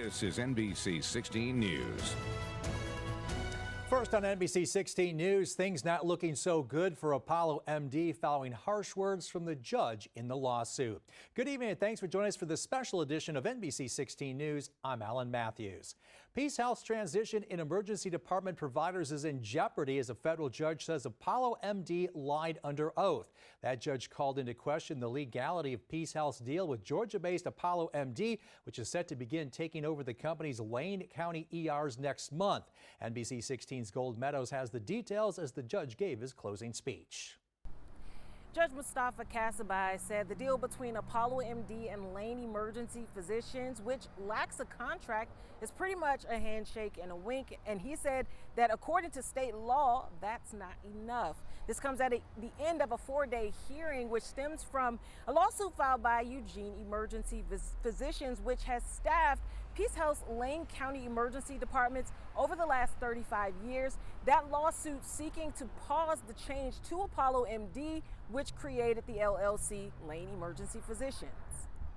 This is NBC 16 News. First on NBC 16 News, things not looking so good for ApolloMD following harsh words from the judge in the lawsuit. Good evening and thanks for joining us for this special edition of NBC 16 News. I'm Alan Matthews. PeaceHealth's transition in emergency department providers is in jeopardy as a federal judge says ApolloMD lied under oath. That judge called into question the legality of PeaceHealth's deal with Georgia-based ApolloMD, which is set to begin taking over the company's Lane County ERs next month. NBC 16's Gold Meadows has the details as the judge gave his closing speech. Judge Mustafa Kasabai said the deal between ApolloMD and Lane Emergency Physicians, which lacks a contract, is pretty much a handshake and a wink. And he said that according to state law, that's not enough. This comes at the end of a 4-day hearing, which stems from a lawsuit filed by Eugene Emergency Physicians, which has staffed PeaceHealth's Lane County emergency departments over the last 35 years. That lawsuit seeking to pause the change to ApolloMD, which created the LLC Lane Emergency Physicians.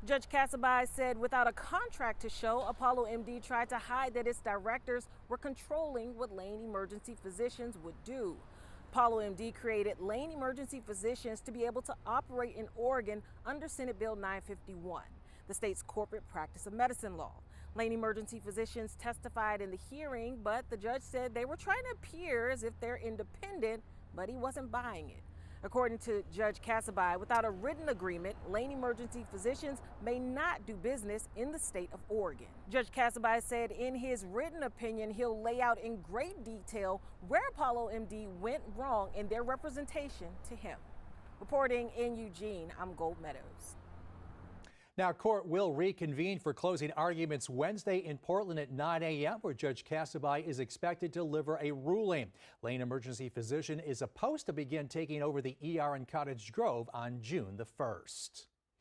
Judge Kasabai said without a contract to show, ApolloMD tried to hide that its directors were controlling what Lane Emergency Physicians would do. ApolloMD created Lane Emergency Physicians to be able to operate in Oregon under Senate Bill 951, the state's corporate practice of medicine law. Lane Emergency Physicians testified in the hearing, but the judge said they were trying to appear as if they're independent, but he wasn't buying it. According to Judge Kasabai, without a written agreement, Lane Emergency Physicians may not do business in the state of Oregon. Judge Kasabai said in his written opinion, he'll lay out in great detail where ApolloMD went wrong in their representation to him. Reporting in Eugene, I'm Gold Meadows. Now, court will reconvene for closing arguments Wednesday in Portland at 9 a.m., where Judge Kasabai is expected to deliver a ruling. Lane Emergency Physician is supposed to begin taking over the ER in Cottage Grove on June the 1st.